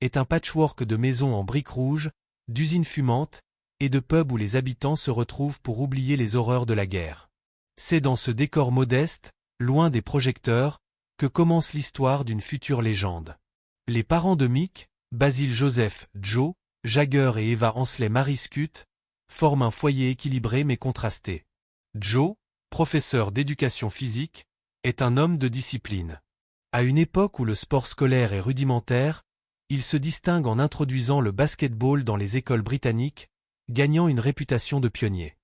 est un patchwork de maisons en briques rouges, d'usines fumantes, et de pubs où les habitants se retrouvent pour oublier les horreurs de la guerre. C'est dans ce décor modeste, loin des projecteurs, que commence l'histoire d'une future légende. Les parents de Mick, Basil Joseph, Joe, Jagger et Eva Ansley Marie Scutt, forment un foyer équilibré mais contrasté. Joe, professeur d'éducation physique, est un homme de discipline. À une époque où le sport scolaire est rudimentaire, il se distingue en introduisant le basket-ball dans les écoles britanniques, gagnant une réputation de pionnier.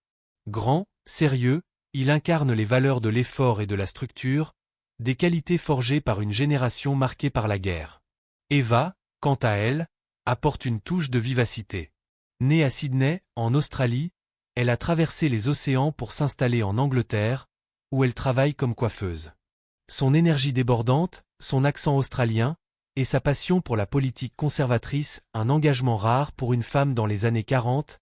Grand, sérieux, il incarne les valeurs de l'effort et de la structure, des qualités forgées par une génération marquée par la guerre. Eva, quant à elle, apporte une touche de vivacité. Née à Sydney, en Australie, elle a traversé les océans pour s'installer en Angleterre, où elle travaille comme coiffeuse. Son énergie débordante, son accent australien, et sa passion pour la politique conservatrice, un engagement rare pour une femme dans les années 40,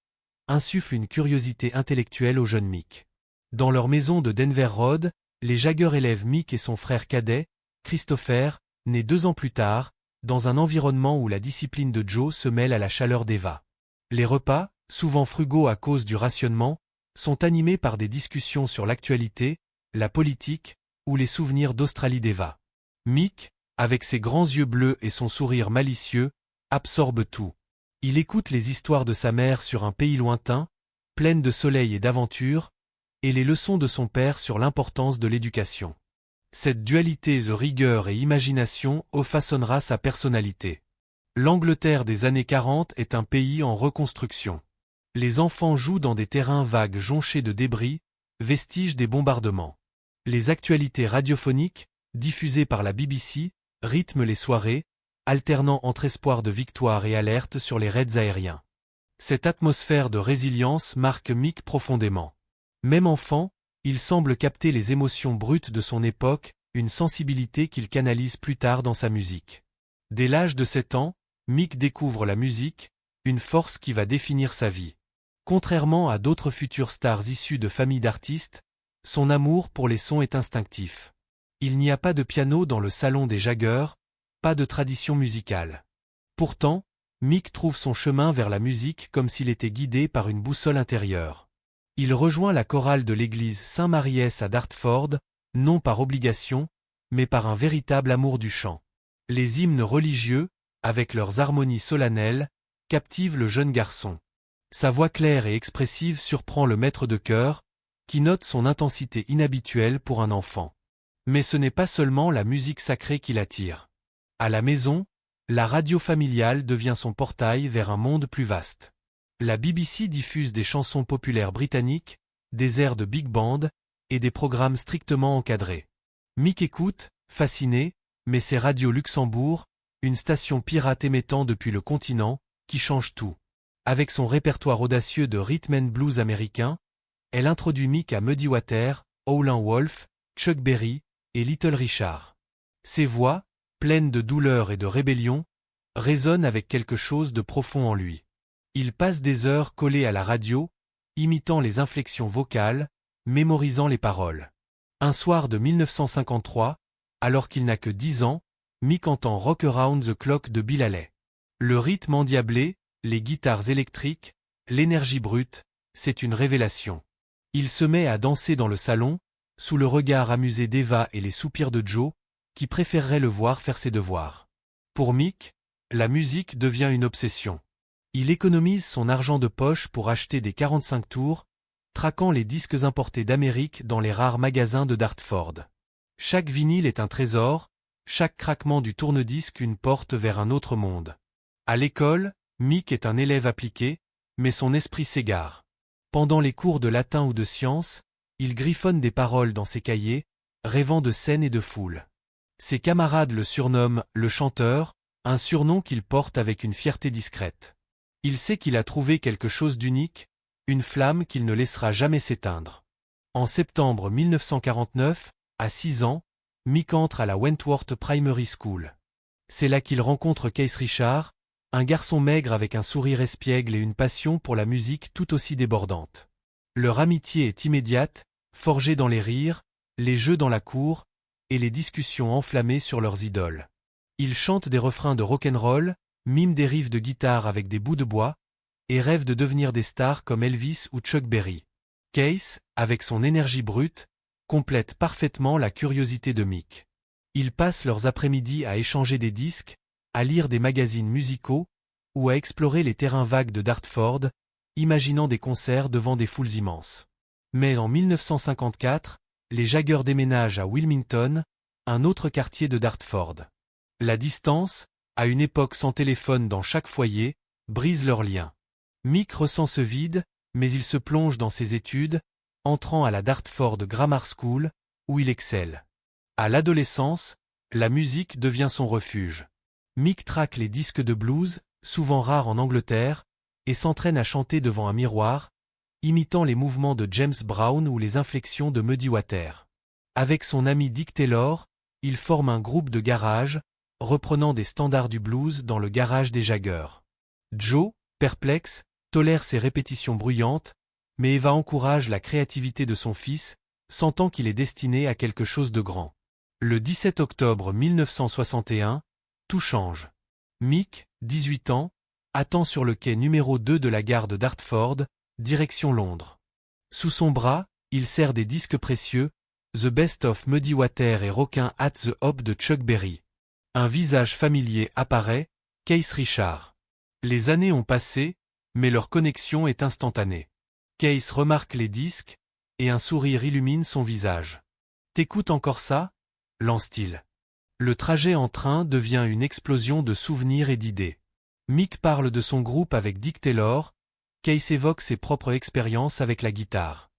insufflent une curiosité intellectuelle au jeune Mick. Dans leur maison de Denver Road, les Jagger élèvent Mick et son frère cadet, Christopher, né 2 ans plus tard, dans un environnement où la discipline de Joe se mêle à la chaleur d'Eva. Les repas, souvent frugaux à cause du rationnement, sont animés par des discussions sur l'actualité, la politique, ou les souvenirs d'Australie d'Eva. Mick, avec ses grands yeux bleus et son sourire malicieux, absorbe tout. Il écoute les histoires de sa mère sur un pays lointain, pleine de soleil et d'aventure, et les leçons de son père sur l'importance de l'éducation. Cette dualité de rigueur et imagination façonnera sa personnalité. L'Angleterre des années 40 est un pays en reconstruction. Les enfants jouent dans des terrains vagues jonchés de débris, vestiges des bombardements. Les actualités radiophoniques, diffusées par la BBC, rythment les soirées, alternant entre espoir de victoire et alerte sur les raids aériens. Cette atmosphère de résilience marque Mick profondément. Même enfant, il semble capter les émotions brutes de son époque, une sensibilité qu'il canalise plus tard dans sa musique. Dès l'âge de 7 ans, Mick découvre la musique, une force qui va définir sa vie. Contrairement à d'autres futures stars issues de familles d'artistes, son amour pour les sons est instinctif. Il n'y a pas de piano dans le salon des Jagger, pas de tradition musicale. Pourtant, Mick trouve son chemin vers la musique comme s'il était guidé par une boussole intérieure. Il rejoint la chorale de l'église Saint-Maries à Dartford, non par obligation, mais par un véritable amour du chant. Les hymnes religieux, avec leurs harmonies solennelles, captivent le jeune garçon. Sa voix claire et expressive surprend le maître de chœur, qui note son intensité inhabituelle pour un enfant. Mais ce n'est pas seulement la musique sacrée qui l'attire. À la maison, la radio familiale devient son portail vers un monde plus vaste. La BBC diffuse des chansons populaires britanniques, des airs de big band, et des programmes strictement encadrés. Mick écoute, fasciné, mais c'est Radio Luxembourg, une station pirate émettant depuis le continent, qui change tout. Avec son répertoire audacieux de rhythm and blues américain, elle introduit Mick à Muddy Waters, Howlin' Wolf, Chuck Berry et Little Richard. Ses voix, pleines de douleur et de rébellion, résonnent avec quelque chose de profond en lui. Il passe des heures collé à la radio, imitant les inflexions vocales, mémorisant les paroles. Un soir de 1953, alors qu'il n'a que 10 ans, Mick entend Rock Around the Clock de Bill Haley. Le rythme endiablé, les guitares électriques, l'énergie brute, c'est une révélation. Il se met à danser dans le salon, sous le regard amusé d'Eva et les soupirs de Joe, qui préférerait le voir faire ses devoirs. Pour Mick, la musique devient une obsession. Il économise son argent de poche pour acheter des 45 tours, traquant les disques importés d'Amérique dans les rares magasins de Dartford. Chaque vinyle est un trésor, chaque craquement du tourne-disque une porte vers un autre monde. À l'école, Mick est un élève appliqué, mais son esprit s'égare. Pendant les cours de latin ou de sciences, il griffonne des paroles dans ses cahiers, rêvant de scènes et de foules. Ses camarades le surnomment « le chanteur », un surnom qu'il porte avec une fierté discrète. Il sait qu'il a trouvé quelque chose d'unique, une flamme qu'il ne laissera jamais s'éteindre. En septembre 1949, à 6 ans, Mick entre à la Wentworth Primary School. C'est là qu'il rencontre Keith Richard, un garçon maigre avec un sourire espiègle et une passion pour la musique tout aussi débordante. Leur amitié est immédiate, forgée dans les rires, les jeux dans la cour, et les discussions enflammées sur leurs idoles. Il chante des refrains de rock'n'roll, mime des riffs de guitare avec des bouts de bois, et rêve de devenir des stars comme Elvis ou Chuck Berry. Keith, avec son énergie brute, complète parfaitement la curiosité de Mick. Ils passent leurs après-midi à échanger des disques, à lire des magazines musicaux, ou à explorer les terrains vagues de Dartford, imaginant des concerts devant des foules immenses. Mais en 1954, les Jagger déménagent à Wilmington, un autre quartier de Dartford. La distance, à une époque sans téléphone dans chaque foyer, brise leurs liens. Mick ressent ce vide, mais il se plonge dans ses études, entrant à la Dartford Grammar School, où il excelle. À l'adolescence, la musique devient son refuge. Mick traque les disques de blues, souvent rares en Angleterre, et s'entraîne à chanter devant un miroir, imitant les mouvements de James Brown ou les inflexions de Muddy Waters. Avec son ami Dick Taylor, il forme un groupe de garage, reprenant des standards du blues dans le garage des Jagger. Joe, perplexe, tolère ces répétitions bruyantes, mais Eva encourage la créativité de son fils, sentant qu'il est destiné à quelque chose de grand. Le 17 octobre 1961, tout change. Mick, 18 ans, attend sur le quai numéro 2 de la gare de Dartford, direction Londres. Sous son bras, il serre des disques précieux, The Best of Muddy Waters et Rockin' at the Hop de Chuck Berry. Un visage familier apparaît, Keith Richards. Les années ont passé, mais leur connexion est instantanée. Keith remarque les disques, et un sourire illumine son visage. « T'écoutes encore ça ?» lance-t-il. Le trajet en train devient une explosion de souvenirs et d'idées. Mick parle de son groupe avec Dick Taylor, Keith évoque ses propres expériences avec la guitare.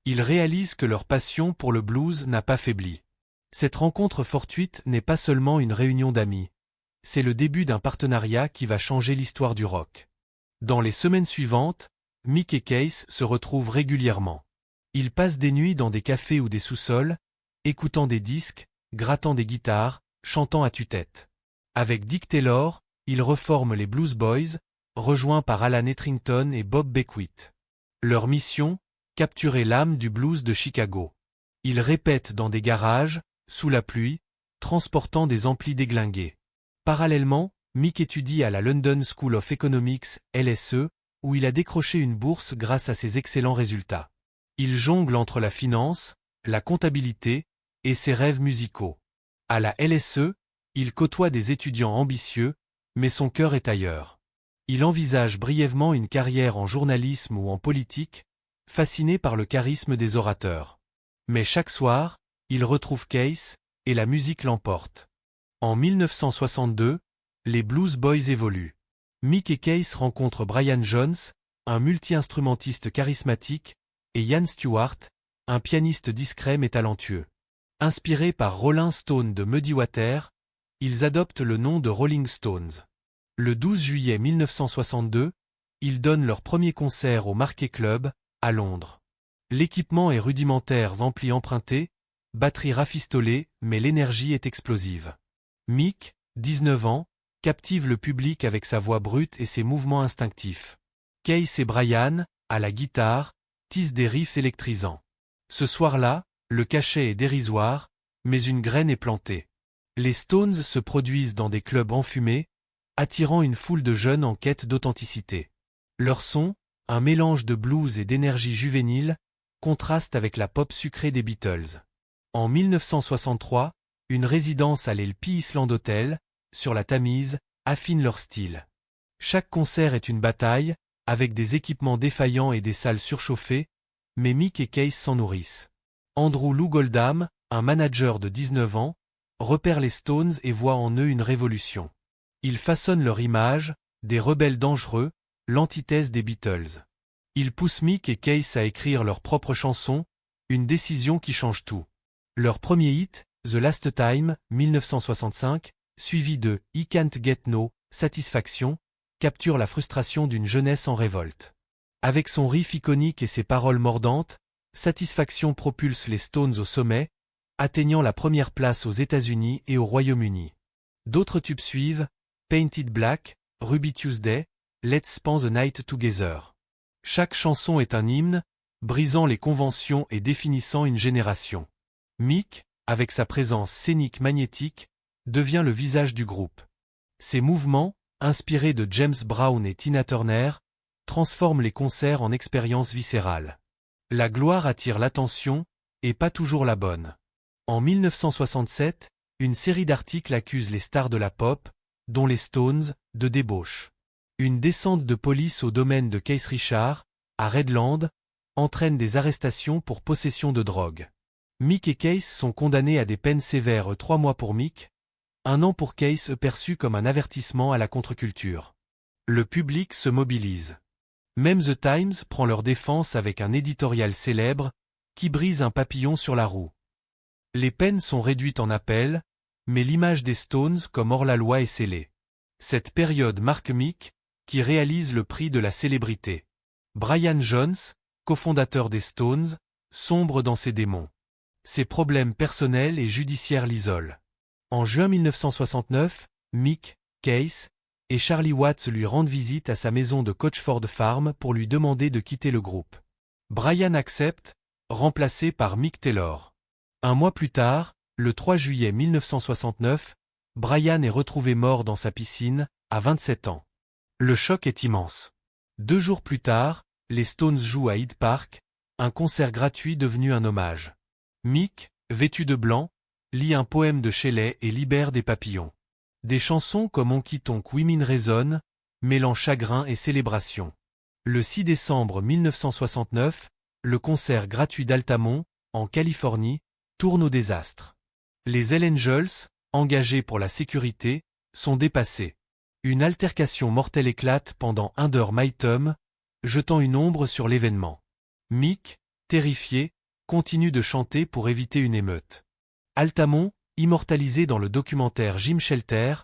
Ils réalisent que leur passion pour le blues n'a pas faibli. Cette rencontre fortuite n'est pas seulement une réunion d'amis. C'est le début d'un partenariat qui va changer l'histoire du rock. Dans les semaines suivantes, Mick et Keith se retrouvent régulièrement. Ils passent des nuits dans des cafés ou des sous-sols, écoutant des disques, grattant des guitares, chantant à tue-tête. Avec Dick Taylor, ils reforment les Blues Boys, rejoints par Alan Etherington et Bob Beckwith. Leur mission, capturer l'âme du blues de Chicago. Ils répètent dans des garages, sous la pluie, transportant des amplis déglingués. Parallèlement, Mick étudie à la London School of Economics, LSE, où il a décroché une bourse grâce à ses excellents résultats. Il jongle entre la finance, la comptabilité et ses rêves musicaux. À la LSE, il côtoie des étudiants ambitieux, mais son cœur est ailleurs. Il envisage brièvement une carrière en journalisme ou en politique, fasciné par le charisme des orateurs. Mais chaque soir, il retrouve Keith, et la musique l'emporte. En 1962, les Blues Boys évoluent. Mick et Keith rencontrent Brian Jones, un multi-instrumentiste charismatique, et Ian Stewart, un pianiste discret mais talentueux. Inspirés par Rolling Stone de Muddy Waters, ils adoptent le nom de Rolling Stones. Le 12 juillet 1962, ils donnent leur premier concert au Marquee Club, à Londres. L'équipement est rudimentaire, amplis empruntés, batterie rafistolée, mais l'énergie est explosive. Mick, 19 ans, captive le public avec sa voix brute et ses mouvements instinctifs. Keith et Brian, à la guitare, tissent des riffs électrisants. Ce soir-là, le cachet est dérisoire, mais une graine est plantée. Les Stones se produisent dans des clubs enfumés, attirant une foule de jeunes en quête d'authenticité. Leur son, un mélange de blues et d'énergie juvénile, contraste avec la pop sucrée des Beatles. En 1963, une résidence à l'Elphi Island Hotel, sur la Tamise, affine leur style. Chaque concert est une bataille, avec des équipements défaillants et des salles surchauffées, mais Mick et Keith s'en nourrissent. Andrew Lou Goldham, un manager de 19 ans, repère les Stones et voit en eux une révolution. Ils façonnent leur image, des rebelles dangereux, l'antithèse des Beatles. Ils poussent Mick et Keith à écrire leurs propres chansons, une décision qui change tout. Leur premier hit, The Last Time, 1965, suivi de I Can't Get No Satisfaction, capture la frustration d'une jeunesse en révolte. Avec son riff iconique et ses paroles mordantes, Satisfaction propulse les Stones au sommet, atteignant la première place aux États-Unis et au Royaume-Uni. D'autres tubes suivent, Painted Black, Ruby Tuesday, Let's Spend the Night Together. Chaque chanson est un hymne, brisant les conventions et définissant une génération. Mick, avec sa présence scénique magnétique, devient le visage du groupe. Ses mouvements, inspirés de James Brown et Tina Turner, transforment les concerts en expériences viscérales. La gloire attire l'attention, et pas toujours la bonne. En 1967, une série d'articles accuse les stars de la pop, dont les Stones, de débauche. Une descente de police au domaine de Keith Richards, à Redland, entraîne des arrestations pour possession de drogue. Mick et Keith sont condamnés à des peines sévères, 3 mois pour Mick, 1 an pour Keith, perçu comme un avertissement à la contre-culture. Le public se mobilise. Même The Times prend leur défense avec un éditorial célèbre, qui brise un papillon sur la roue. Les peines sont réduites en appel, mais l'image des Stones comme hors-la-loi est scellée. Cette période marque Mick, qui réalise le prix de la célébrité. Brian Jones, cofondateur des Stones, sombre dans ses démons. Ses problèmes personnels et judiciaires l'isolent. En juin 1969, Mick, Keith et Charlie Watts lui rendent visite à sa maison de Coachford Farm pour lui demander de quitter le groupe. Brian accepte, remplacé par Mick Taylor. 1 mois plus tard, le 3 juillet 1969, Brian est retrouvé mort dans sa piscine, à 27 ans. Le choc est immense. 2 jours plus tard, les Stones jouent à Hyde Park, un concert gratuit devenu un hommage. Mick, vêtu de blanc, lit un poème de Shelley et libère des papillons. Des chansons comme Honky Tonk Women résonnent, mêlant chagrin et célébration. Le 6 décembre 1969, le concert gratuit d'Altamont, en Californie, tourne au désastre. Les Hells Angels, engagés pour la sécurité, sont dépassés. Une altercation mortelle éclate pendant Under My Thumb, jetant une ombre sur l'événement. Mick, terrifié, continue de chanter pour éviter une émeute. Altamont, immortalisé dans le documentaire Jim Shelter,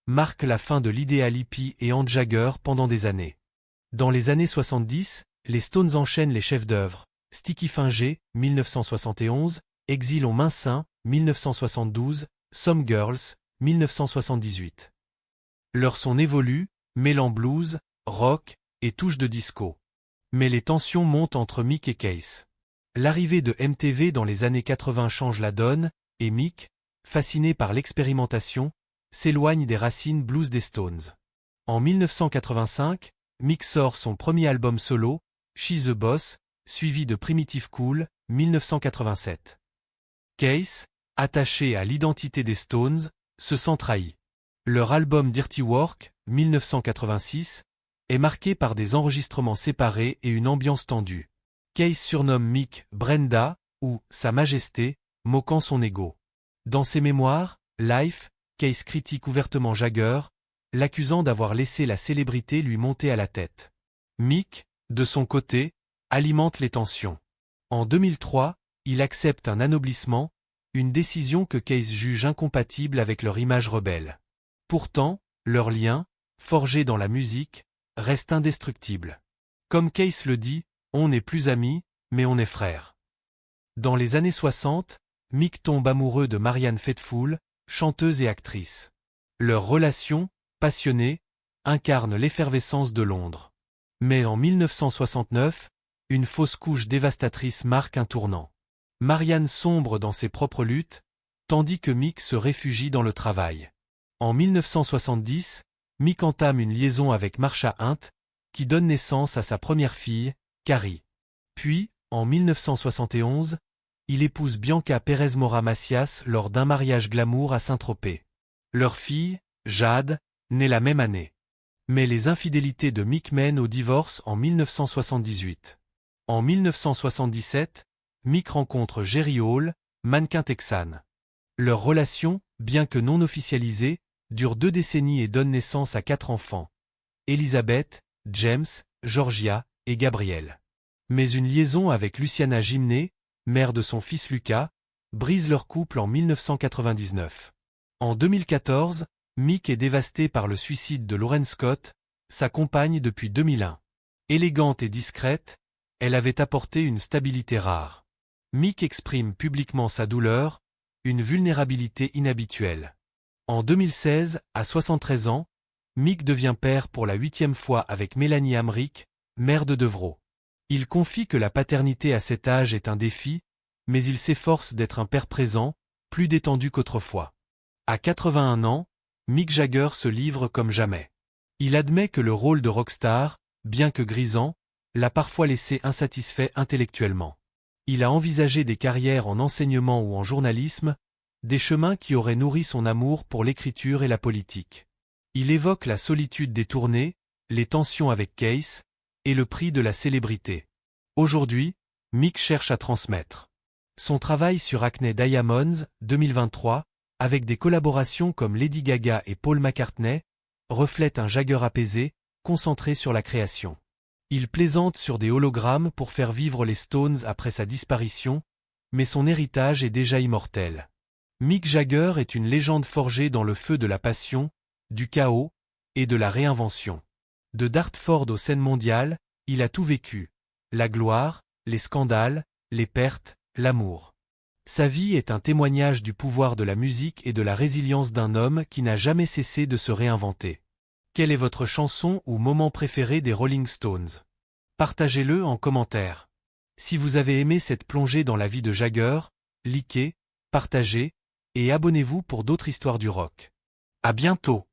marque la fin de l'idéal hippie et Ant Jagger pendant des années. Dans les années 70, les Stones enchaînent les chefs-d'œuvre. Sticky Fingers, 1971, Exil aux mains saints, 1972, Some Girls, 1978. Leur son évolue, mêlant blues, rock et touches de disco. Mais les tensions montent entre Mick et Keith. L'arrivée de MTV dans les années 80 change la donne, et Mick, fasciné par l'expérimentation, s'éloigne des racines blues des Stones. En 1985, Mick sort son premier album solo, She's the Boss, suivi de Primitive Cool, 1987. Keith, attaché à l'identité des Stones, se sent trahi. Leur album Dirty Work, 1986, est marqué par des enregistrements séparés et une ambiance tendue. Keith surnomme Mick Brenda, ou Sa Majesté, moquant son ego. Dans ses mémoires, Life, Keith critique ouvertement Jagger, l'accusant d'avoir laissé la célébrité lui monter à la tête. Mick, de son côté, alimente les tensions. En 2003, il accepte un anoblissement, une décision que Keith juge incompatible avec leur image rebelle. Pourtant, leur lien, forgé dans la musique, reste indestructible. Comme Keith le dit, on n'est plus amis, mais on est frères. Dans les années 60, Mick tombe amoureux de Marianne Faithfull, chanteuse et actrice. Leur relation, passionnée, incarne l'effervescence de Londres. Mais en 1969, une fausse couche dévastatrice marque un tournant. Marianne sombre dans ses propres luttes, tandis que Mick se réfugie dans le travail. En 1970, Mick entame une liaison avec Marsha Hunt, qui donne naissance à sa première fille, Carrie. Puis, en 1971, il épouse Bianca Pérez Mora Macias lors d'un mariage glamour à Saint-Tropez. Leur fille, Jade, naît la même année. Mais les infidélités de Mick mènent au divorce en 1978. En 1977, Mick rencontre Jerry Hall, mannequin texane. Leur relation, bien que non officialisée, dure 2 décennies et donne naissance à 4 enfants. Elizabeth, James, Georgia et Gabriel. Mais une liaison avec Luciana Gimné, mère de son fils Lucas, brise leur couple en 1999. En 2014, Mick est dévasté par le suicide de Lauren Scott, sa compagne depuis 2001. Élégante et discrète, elle avait apporté une stabilité rare. Mick exprime publiquement sa douleur, une vulnérabilité inhabituelle. En 2016, à 73 ans, Mick devient père pour la 8e fois avec Mélanie Hamrick, mère de Devro. Il confie que la paternité à cet âge est un défi, mais il s'efforce d'être un père présent, plus détendu qu'autrefois. À 81 ans, Mick Jagger se livre comme jamais. Il admet que le rôle de rockstar, bien que grisant, l'a parfois laissé insatisfait intellectuellement. Il a envisagé des carrières en enseignement ou en journalisme, des chemins qui auraient nourri son amour pour l'écriture et la politique. Il évoque la solitude des tournées, les tensions avec Case, et le prix de la célébrité. Aujourd'hui, Mick cherche à transmettre. Son travail sur Hackney Diamonds, 2023, avec des collaborations comme Lady Gaga et Paul McCartney, reflète un Jagger apaisé, concentré sur la création. Il plaisante sur des hologrammes pour faire vivre les Stones après sa disparition, mais son héritage est déjà immortel. Mick Jagger est une légende forgée dans le feu de la passion, du chaos et de la réinvention. De Dartford aux scènes mondiales, il a tout vécu. La gloire, les scandales, les pertes, l'amour. Sa vie est un témoignage du pouvoir de la musique et de la résilience d'un homme qui n'a jamais cessé de se réinventer. Quelle est votre chanson ou moment préféré des Rolling Stones? Partagez-le en commentaire. Si vous avez aimé cette plongée dans la vie de Jagger, likez, partagez et abonnez-vous pour d'autres histoires du rock. À bientôt!